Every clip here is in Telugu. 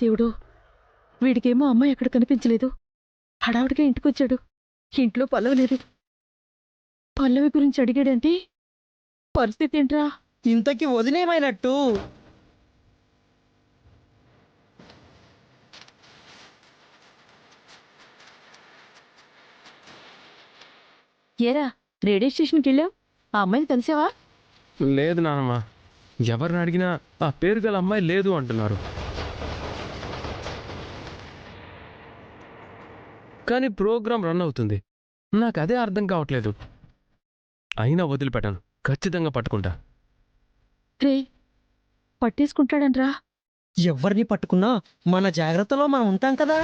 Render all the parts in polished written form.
దేవుడు, వీడికేమో అమ్మాయి ఎక్కడ కనిపించలేదు. హడావుడిగా ఇంటికొచ్చాడు. ఇంట్లో పల్లవి లేదు. పల్లవి గురించి అడిగాడంటే పరిస్థితి ఏంట్రా? ఇంతకీ వదిలేమైనట్టు? ఏరా, రేడియో స్టేషన్కి వెళ్ళావు, ఆ అమ్మాయిని కలిసావా? లేదు నానమ్మ, ఎవరిని అడిగినా ఆ పేరు గల అమ్మాయి లేదు అంటున్నారు. కానీ ప్రోగ్రాం రన్ అవుతుంది. నాకు అదే అర్థం కావట్లేదు. అయినా వదిలిపెట్టాను, ఖచ్చితంగా పట్టుకుంటా. రే, పట్టేసుకుంటాడనరా. ఎవరిని పట్టుకున్నా మన జాగ్రత్తలో మనం ఉంటాం కదా.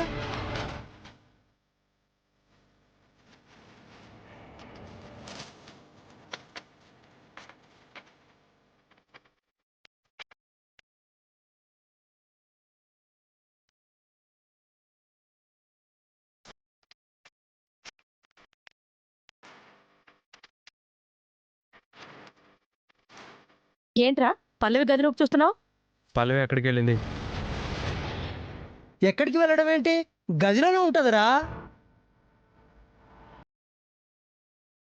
ఏంట్రా పల్లవి గదిలోకి చూస్తున్నావు? పల్లవి ఎక్కడికి వెళ్ళింది? ఎక్కడికి వెళ్ళడం ఏంటి? గదిలోనే ఉంటదిరా.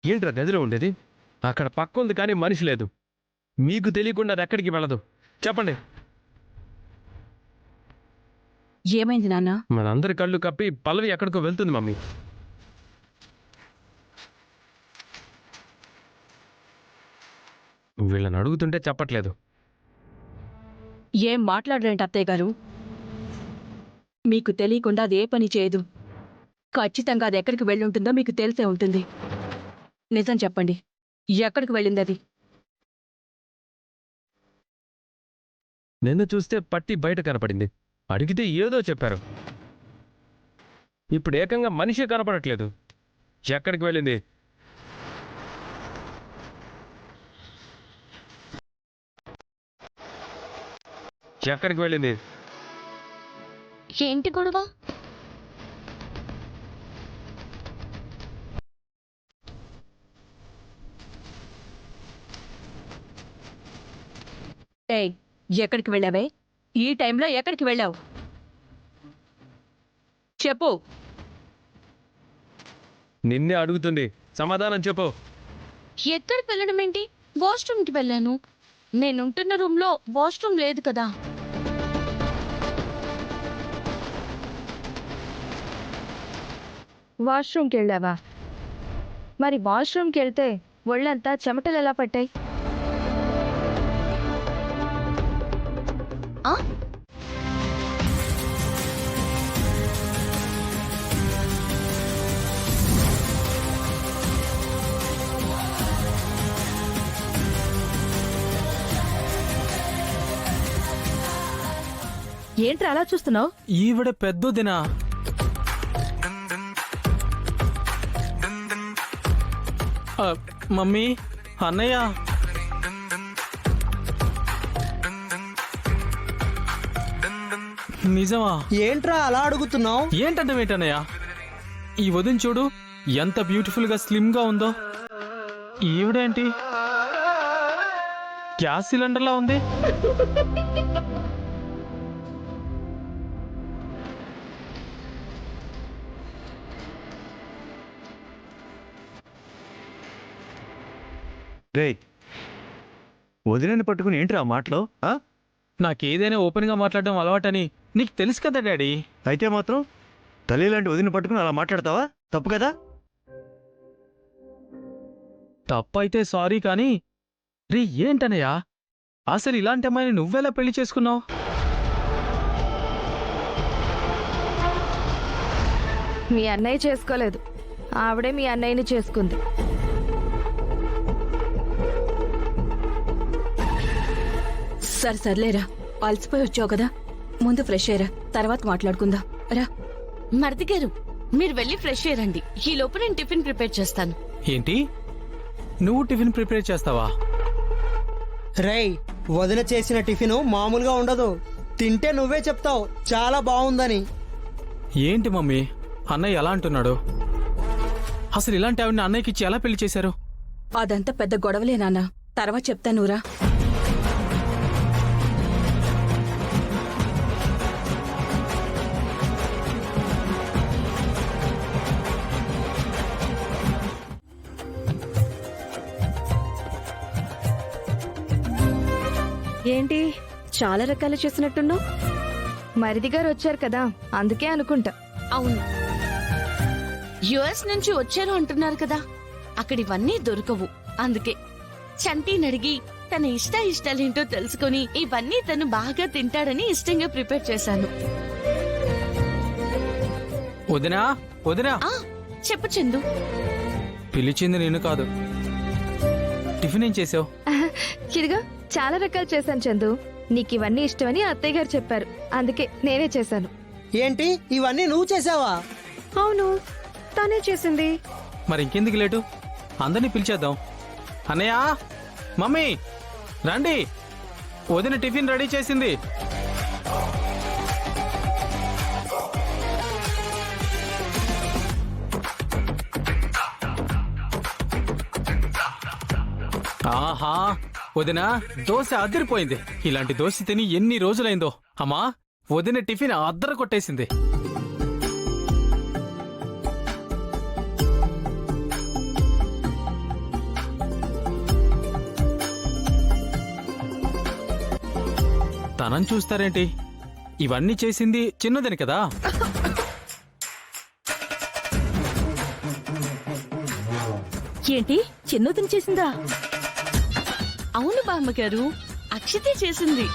ఏంట్రా గదిలో ఉండేది? అక్కడ పక్క ఉంది కానీ మనిషి లేదు. మీకు తెలియకుండా అది ఎక్కడికి వెళ్ళదు, చెప్పండి. ఏమైంది నాన్న? మనందరి కళ్ళు కప్పి పల్లవి ఎక్కడికో వెళ్తుంది మమ్మీ. వీళ్ళని అడుగుతుంటే చెప్పట్లేదు. ఏం మాట్లాడరేంటి అత్తయ్య గారు? మీకు తెలియకుండా అది ఏ పని చేయదు. ఖచ్చితంగా అది ఎక్కడికి వెళ్ళుంటుందో మీకు తెలిసే ఉంటుంది. నిజం చెప్పండి, ఎక్కడికి వెళ్ళింది అది? నిన్ను చూస్తే పట్టి బయట కనపడింది. అడిగితే ఏదో చెప్పారు. ఇప్పుడు ఏకంగా మనిషి కనపడట్లేదు. ఎక్కడికి వెళ్ళింది? ఎక్కడికి వెళ్ళింది? ఏంటి గొడవ? ఏయ్, ఎక్కడికి వెళ్ళావే? ఈ టైంలో ఎక్కడికి వెళ్ళావు? చెప్పు. నిన్నే అడుగుతుంది, సమాధానం చెప్పు. ఎక్కడికి వెళ్ళడం ఏంటి? వాష్రూమ్కి వెళ్ళాను. నేనుంటున్న రూమ్లో వాష్రూమ్ లేదు కదా. వాష్రూమ్కి వెళ్ళావా? మరి వాష్రూమ్కి వెళ్తే ఒళ్ళంతా చెమటలు ఎలా పట్టాయి? ఆ? ఏంట్రా అలా చూస్తున్నావు? ఈవిడ పెద్దదినా? మమ్మీ, అన్నయ్య, నిజమా? ఏంట్రా అలా అడుగుతున్నావు? ఏంటన్నయ్య? ఈ వదిన చూడు ఎంత బ్యూటిఫుల్ గా స్లిమ్ గా ఉందో. ఈవిడేంటి గ్యాస్ సిలిండర్ లా ఉంది? రేయ్, వదిలేని పట్టుకుని ఏంట్రా మాటలో? నాకేదైనా ఓపెన్ గా మాట్లాడడం అలవాటని నీకు తెలుసు కదా డాడీ. అయితే మాత్రం తల్లి లాంటి వదిలిని పట్టుకుని అలా మాట్లాడతావా? తప్పు కదా. తప్పైతే సారీ, కానీ రే ఏంటనయ్యా, అసలు ఇలాంటి అమ్మాయిని నువ్వెలా పెళ్లి చేసుకున్నావు? మీ అన్నయ్య చేసుకోలేదు, ఆవిడే మీ అన్నయ్యని చేసుకుంది. సరే సర్లేరా, అలసిపోయి వచ్చావు కదా, ముందు ఫ్రెష్ అయ్యరా, తర్వాత మాట్లాడుకుందాం రా. మరిది గారు, మీరు వెళ్ళి ఫ్రెష్ అయ్యారండి. ఈ లోపు నేను టిఫిన్ ప్రిపేర్ చేస్తాను. ఏంటి, నువ్వు టిఫిన్ ప్రిపేర్ చేస్తావా? రేయ్, వదిన చేసిన టిఫిన్ మామూలుగా ఉండదు. తింటే నువ్వే చెప్తావు చాలా బాగుందని. ఏంటి మమ్మీ, అన్నయ్య ఎలా అంటున్నాడు? అసలు ఇలాంటి ఆవిడని అన్నయ్యకి ఇచ్చి ఎలా పెళ్లి చేశారు? అదంతా పెద్ద గొడవలే నాన్న, తర్వాత చెప్తానురా. ఏంటి చాలా రకాలు చేసినట్టున్నావు? మరిది గారు వచ్చారు కదా, అందుకే అనుకుంటా. అవును, యుఎస్ నుంచి వచ్చారు అంటున్నారు కదా, అక్కడ ఇవన్నీ దొరకవు. అందుకే చంటీని అడిగి తన ఇష్టాలేంటో తెలుసుకొని ఇవన్నీ తను బాగా తింటాడని ఇష్టంగా ప్రిపేర్ చేశాను. వదినా వదినా, ఆ చెప్పు చందు. పిలిచింది నేను కాదు. టిఫిన్ ఏం చేసావు? ఇదిగో చాలా రకాలు చేశాను చందు. నీకు ఇవన్నీ ఇష్టమని అత్తయ్య గారు చెప్పారు, అందుకే నేనే చేశాను. ఏంటి ఇవన్నీ నువ్వు చేసావా? అవును, తనే చేసింది. మరి ఇంకెందుకు లేటు, అందరినీ పిలిచేద్దాం. అన్నయ్య, మమ్మీ రండి, వదిన టిఫిన్ రెడీ చేసింది. ఆహా, వదిన దోశ అదిరిపోయింది. ఇలాంటి దోశ తిని ఎన్ని రోజులైందో. అమ్మా, వదిన టిఫిన్ అద్దర కొట్టేసింది. తనని చూస్తారేంటి? ఇవన్నీ చేసింది చిన్నదని కదా. ఏంటి చిన్నదిని చేసిందా? అవును బామ్మగారు, అక్షితే చేసింది.